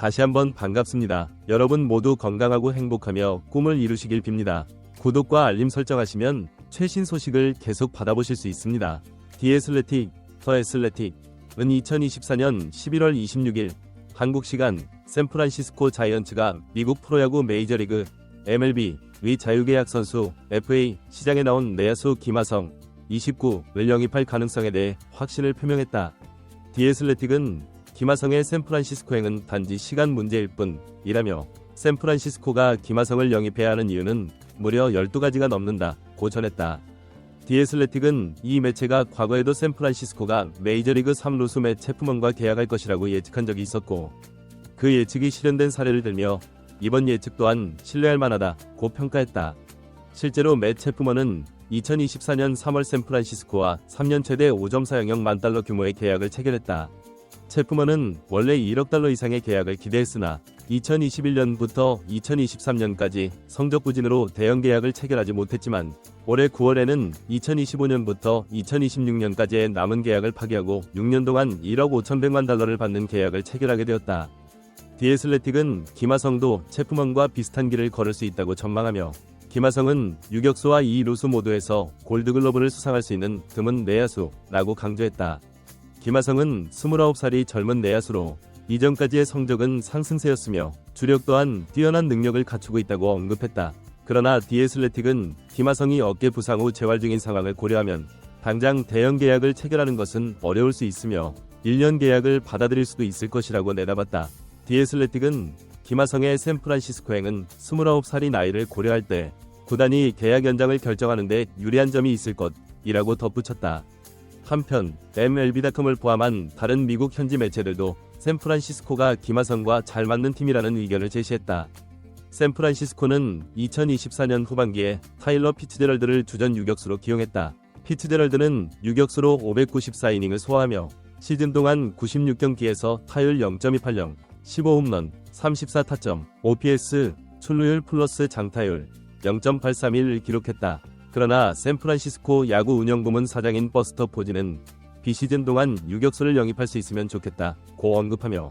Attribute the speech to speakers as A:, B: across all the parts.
A: 다시 한번 반갑습니다. 여러분 모두 건강하고 행복하며 꿈을 이루시길 빕니다. 구독과 알림 설정하시면 최신 소식을 계속 받아보실 수 있습니다. 디애슬레틱, 더 애슬레틱은 2024년 11월 26일 한국 시간 샌프란시스코 자이언츠가 미국 프로야구 메이저리그 MLB의 자유계약 선수 FA 시장에 나온 내야수 김하성 29를 영입할 가능성에 대해 확신을 표명했다. 디애슬레틱은 김하성의 샌프란시스코행은 단지 시간 문제일 뿐이라며 샌프란시스코가 김하성을 영입해야 하는 이유는 무려 12가지가 넘는다고 전했다. 디애슬레틱은 이 매체가 과거에도 샌프란시스코가 메이저리그 3루수 맷 체프먼과 계약할 것이라고 예측한 적이 있었고 그 예측이 실현된 사례를 들며 이번 예측 또한 신뢰할 만하다고 평가했다. 실제로 맷 체프먼은 2024년 3월 샌프란시스코와 3년 최대 5.400만 달러 규모의 계약을 체결했다. 체프먼은 원래 1억 달러 이상의 계약을 기대했으나 2021년부터 2023년까지 성적 부진으로 대형 계약을 체결하지 못했지만 올해 9월에는 2025년부터 2026년까지의 남은 계약을 파기하고 6년 동안 1억 5,100만 달러를 받는 계약을 체결하게 되었다. 디애슬레틱은 김하성도 체프먼과 비슷한 길을 걸을 수 있다고 전망하며 김하성은 유격수와 2루수 모두에서 골드글러브를 수상할 수 있는 드문 내야수라고 강조했다. 김하성은 29살이 젊은 내야수로 이전까지의 성적은 상승세였으며 주력 또한 뛰어난 능력을 갖추고 있다고 언급했다. 그러나 디애슬레틱은 김하성이 어깨 부상 후 재활 중인 상황을 고려하면 당장 대형 계약을 체결하는 것은 어려울 수 있으며 1년 계약을 받아들일 수도 있을 것이라고 내다봤다. 디애슬레틱은 김하성의 샌프란시스코행은 29살이 나이를 고려할 때 구단이 계약 연장을 결정하는 데 유리한 점이 있을 것이라고 덧붙였다. 한편 MLB.com을 포함한 다른 미국 현지 매체들도 샌프란시스코가 김하성과 잘 맞는 팀이라는 의견을 제시했다. 샌프란시스코는 2024년 후반기에 타일러 피츠제럴드를 주전 유격수로 기용했다. 피츠제럴드는 유격수로 594이닝을 소화하며 시즌 동안 96경기에서 타율 0.280, 15홈런, 34타점, OPS, 출루율 플러스 장타율 0.831을 기록했다. 그러나 샌프란시스코 야구 운영부문 사장인 버스터 포지는 비시즌 동안 유격수를 영입할 수 있으면 좋겠다고 언급하며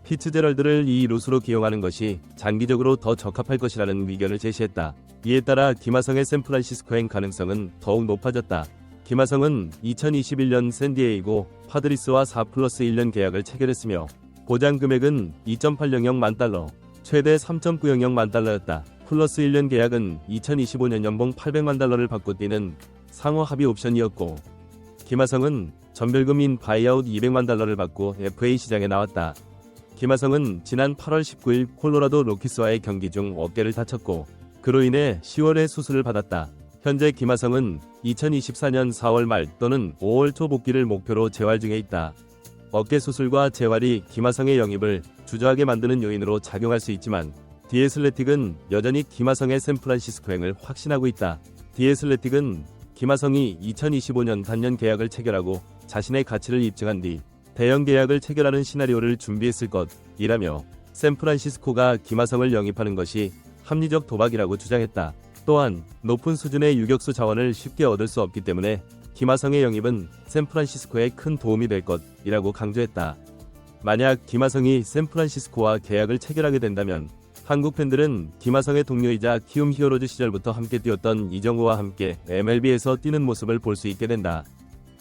A: 피츠제럴드를 2루수로 기용하는 것이 장기적으로 더 적합할 것이라는 의견을 제시했다. 이에 따라 김하성의 샌프란시스코행 가능성은 더욱 높아졌다. 김하성은 2021년 샌디에이고 파드리스와 4+1년 계약을 체결했으며 보장 금액은 2.800만 달러, 최대 3.900만 달러였다. 플러스 1년 계약은 2025년 연봉 800만 달러를 받고 뛰는 상호 합의 옵션이었고 김하성은 전별금인 바이아웃 200만 달러를 받고 FA 시장에 나왔다. 김하성은 지난 8월 19일 콜로라도 로키스와의 경기 중 어깨를 다쳤고 그로 인해 10월에 수술을 받았다. 현재 김하성은 2024년 4월 말 또는 5월 초 복귀를 목표로 재활 중에 있다. 어깨 수술과 재활이 김하성의 영입을 주저하게 만드는 요인으로 작용할 수 있지만 디애슬레틱은 여전히 김하성의 샌프란시스코행을 확신하고 있다. 디애슬레틱은 김하성이 2025년 단년 계약을 체결하고 자신의 가치를 입증한 뒤 대형 계약을 체결하는 시나리오를 준비했을 것이라며 샌프란시스코가 김하성을 영입하는 것이 합리적 도박이라고 주장했다. 또한 높은 수준의 유격수 자원을 쉽게 얻을 수 없기 때문에 김하성의 영입은 샌프란시스코에 큰 도움이 될 것이라고 강조했다. 만약 김하성이 샌프란시스코와 계약을 체결하게 된다면 한국 팬들은 김하성의 동료이자 키움 히어로즈 시절부터 함께 뛰었던 이정우와 함께 MLB에서 뛰는 모습을 볼 수 있게 된다.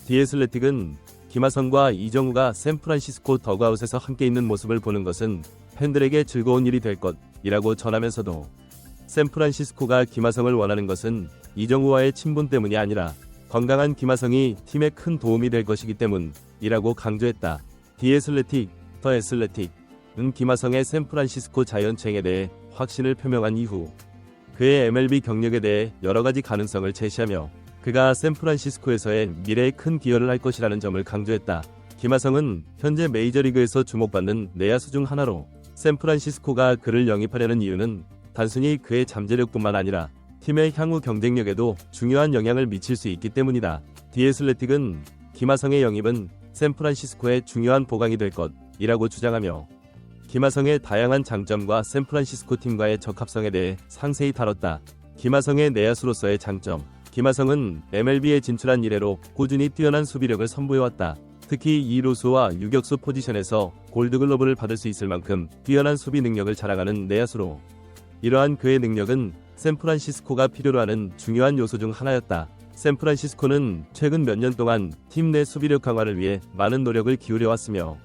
A: 디애슬레틱은 김하성과 이정우가 샌프란시스코 더그아웃에서 함께 있는 모습을 보는 것은 팬들에게 즐거운 일이 될 것이라고 전하면서도 샌프란시스코가 김하성을 원하는 것은 이정우와의 친분 때문이 아니라 건강한 김하성이 팀에 큰 도움이 될 것이기 때문이라고 강조했다. 디애슬레틱, 더 애슬레틱은 김하성의 샌프란시스코 자이언츠행에 대해 확신을 표명한 이후 그의 MLB 경력에 대해 여러가지 가능성을 제시하며 그가 샌프란시스코에서의 미래에 큰 기여를 할 것이라는 점을 강조했다. 김하성은 현재 메이저리그에서 주목받는 내야수 중 하나로 샌프란시스코가 그를 영입하려는 이유는 단순히 그의 잠재력뿐만 아니라 팀의 향후 경쟁력에도 중요한 영향을 미칠 수 있기 때문이다. 디애슬레틱은 김하성의 영입은 샌프란시스코의 중요한 보강이 될 것이라고 주장하며 김하성의 다양한 장점과 샌프란시스코 팀과의 적합성에 대해 상세히 다뤘다. 김하성의 내야수로서의 장점. 김하성은 MLB에 진출한 이래로 꾸준히 뛰어난 수비력을 선보여왔다. 특히 이루수와 유격수 포지션에서 골드글러브를 받을 수 있을 만큼 뛰어난 수비 능력을 자랑하는 내야수로 이러한 그의 능력은 샌프란시스코가 필요로 하는 중요한 요소 중 하나였다. 샌프란시스코는 최근 몇 년 동안 팀 내 수비력 강화를 위해 많은 노력을 기울여왔으며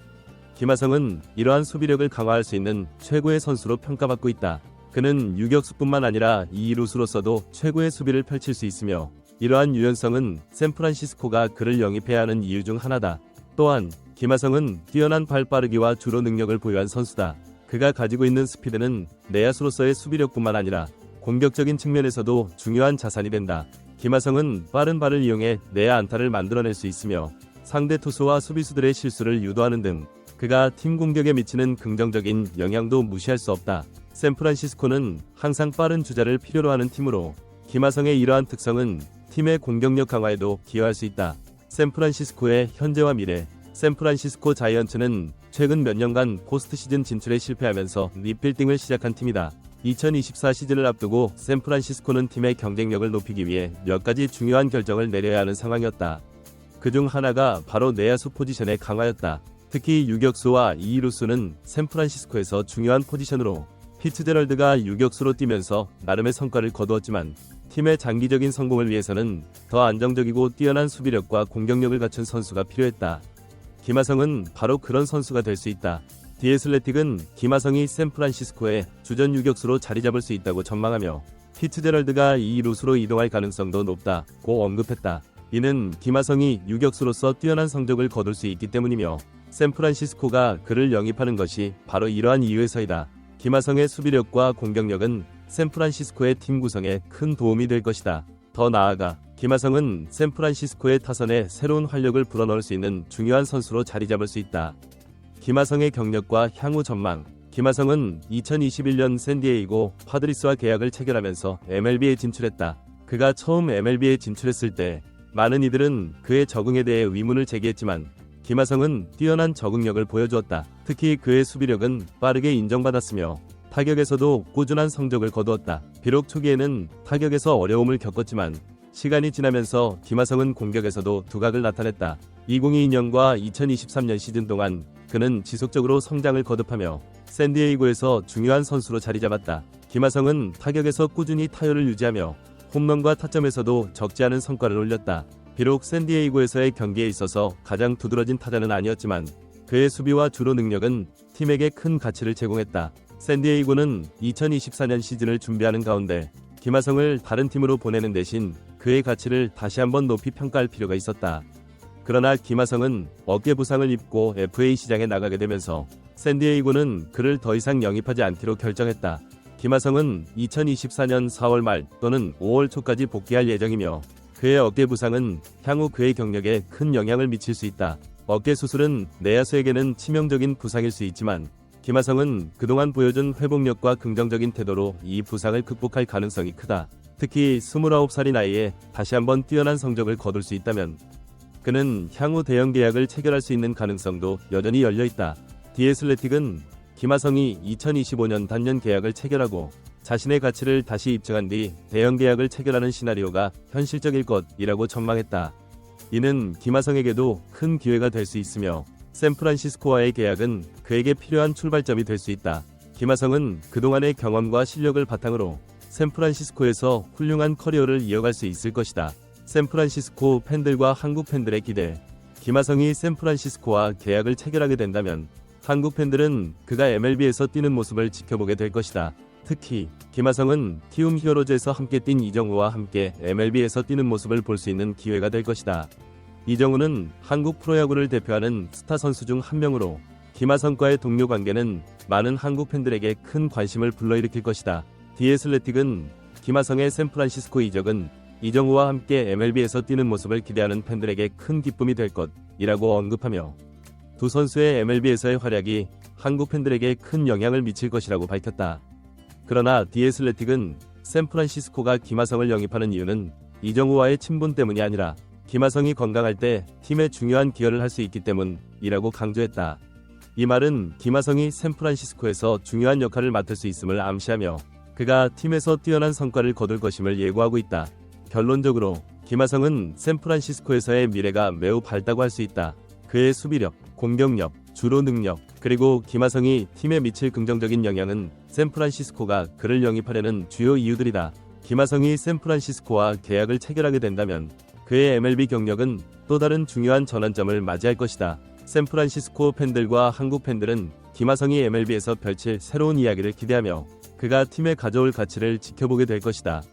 A: 김하성은 이러한 수비력을 강화할 수 있는 최고의 선수로 평가받고 있다. 그는 유격수뿐만 아니라 이루수로서도 최고의 수비를 펼칠 수 있으며 이러한 유연성은 샌프란시스코가 그를 영입해야 하는 이유 중 하나다. 또한 김하성은 뛰어난 발빠르기와 주로 능력을 보유한 선수다. 그가 가지고 있는 스피드는 내야수로서의 수비력뿐만 아니라 공격적인 측면에서도 중요한 자산이 된다. 김하성은 빠른 발을 이용해 내야 안타를 만들어낼 수 있으며 상대 투수와 수비수들의 실수를 유도하는 등 그가 팀 공격에 미치는 긍정적인 영향도 무시할 수 없다. 샌프란시스코는 항상 빠른 주자를 필요로 하는 팀으로 김하성의 이러한 특성은 팀의 공격력 강화에도 기여할 수 있다. 샌프란시스코의 현재와 미래. 샌프란시스코 자이언츠는 최근 몇 년간 포스트시즌 진출에 실패하면서 리빌딩을 시작한 팀이다. 2024 시즌을 앞두고 샌프란시스코는 팀의 경쟁력을 높이기 위해 몇 가지 중요한 결정을 내려야 하는 상황이었다. 그중 하나가 바로 내야수 포지션의 강화였다. 특히 유격수와 이루수는 샌프란시스코에서 중요한 포지션으로 피츠제럴드가 유격수로 뛰면서 나름의 성과를 거두었지만 팀의 장기적인 성공을 위해서는 더 안정적이고 뛰어난 수비력과 공격력을 갖춘 선수가 필요했다. 김하성은 바로 그런 선수가 될 수 있다. 디애슬레틱은 김하성이 샌프란시스코의 주전 유격수로 자리 잡을 수 있다고 전망하며 피츠제럴드가 이루수로 이동할 가능성도 높다고 언급했다. 이는 김하성이 유격수로서 뛰어난 성적을 거둘 수 있기 때문이며 샌프란시스코가 그를 영입하는 것이 바로 이러한 이유에서이다. 김하성의 수비력과 공격력은 샌프란시스코의 팀 구성에 큰 도움이 될 것이다. 더 나아가 김하성은 샌프란시스코의 타선에 새로운 활력을 불어넣을 수 있는 중요한 선수로 자리 잡을 수 있다. 김하성의 경력과 향후 전망. 김하성은 2021년 샌디에이고 파드리스와 계약을 체결하면서 MLB에 진출했다. 그가 처음 MLB에 진출했을 때 많은 이들은 그의 적응에 대해 의문을 제기했지만 김하성은 뛰어난 적응력을 보여주었다. 특히 그의 수비력은 빠르게 인정받았으며 타격에서도 꾸준한 성적을 거두었다. 비록 초기에는 타격에서 어려움을 겪었지만 시간이 지나면서 김하성은 공격에서도 두각을 나타냈다. 2022년과 2023년 시즌 동안 그는 지속적으로 성장을 거듭하며 샌디에이고에서 중요한 선수로 자리 잡았다. 김하성은 타격에서 꾸준히 타율을 유지하며 홈런과 타점에서도 적지 않은 성과를 올렸다. 비록 샌디에이고에서의 경기에 있어서 가장 두드러진 타자는 아니었지만 그의 수비와 주로 능력은 팀에게 큰 가치를 제공했다. 샌디에이고는 2024년 시즌을 준비하는 가운데 김하성을 다른 팀으로 보내는 대신 그의 가치를 다시 한번 높이 평가할 필요가 있었다. 그러나 김하성은 어깨 부상을 입고 FA 시장에 나가게 되면서 샌디에이고는 그를 더 이상 영입하지 않기로 결정했다. 김하성은 2024년 4월 말 또는 5월 초까지 복귀할 예정이며 그의 어깨 부상은 향후 그의 경력에 큰 영향을 미칠 수 있다. 어깨 수술은 내야수에게는 치명적인 부상일 수 있지만 김하성은 그동안 보여준 회복력과 긍정적인 태도로 이 부상을 극복할 가능성이 크다. 특히 29살의 나이에 다시 한번 뛰어난 성적을 거둘 수 있다면 그는 향후 대형 계약을 체결할 수 있는 가능성도 여전히 열려있다. 디애슬레틱은 김하성이 2025년 단년 계약을 체결하고 자신의 가치를 다시 입증한 뒤 대형 계약을 체결하는 시나리오가 현실적일 것이라고 전망했다. 이는 김하성에게도 큰 기회가 될 수 있으며 샌프란시스코와의 계약은 그에게 필요한 출발점이 될 수 있다. 김하성은 그동안의 경험과 실력을 바탕으로 샌프란시스코에서 훌륭한 커리어를 이어갈 수 있을 것이다. 샌프란시스코 팬들과 한국 팬들의 기대. 김하성이 샌프란시스코와 계약을 체결하게 된다면 한국 팬들은 그가 MLB에서 뛰는 모습을 지켜보게 될 것이다. 특히 김하성은 키움 히어로즈에서 함께 뛴 이정우와 함께 MLB에서 뛰는 모습을 볼 수 있는 기회가 될 것이다. 이정우는 한국 프로야구를 대표하는 스타 선수 중 한 명으로 김하성과의 동료 관계는 많은 한국 팬들에게 큰 관심을 불러일으킬 것이다. 디애슬레틱은 김하성의 샌프란시스코 이적은 이정우와 함께 MLB에서 뛰는 모습을 기대하는 팬들에게 큰 기쁨이 될 것이라고 언급하며 두 선수의 MLB에서의 활약이 한국 팬들에게 큰 영향을 미칠 것이라고 밝혔다. 그러나 디애슬레틱은 샌프란시스코가 김하성을 영입하는 이유는 이정우와의 친분 때문이 아니라 김하성이 건강할 때 팀에 중요한 기여를 할 수 있기 때문이라고 강조했다. 이 말은 김하성이 샌프란시스코에서 중요한 역할을 맡을 수 있음을 암시하며 그가 팀에서 뛰어난 성과를 거둘 것임을 예고하고 있다. 결론적으로 김하성은 샌프란시스코에서의 미래가 매우 밝다고 할 수 있다. 그의 수비력, 공격력, 주로 능력, 그리고 김하성이 팀에 미칠 긍정적인 영향은 샌프란시스코가 그를 영입하려는 주요 이유들이다. 김하성이 샌프란시스코와 계약을 체결하게 된다면 그의 MLB 경력은 또 다른 중요한 전환점을 맞이할 것이다. 샌프란시스코 팬들과 한국 팬들은 김하성이 MLB에서 펼칠 새로운 이야기를 기대하며 그가 팀에 가져올 가치를 지켜보게 될 것이다.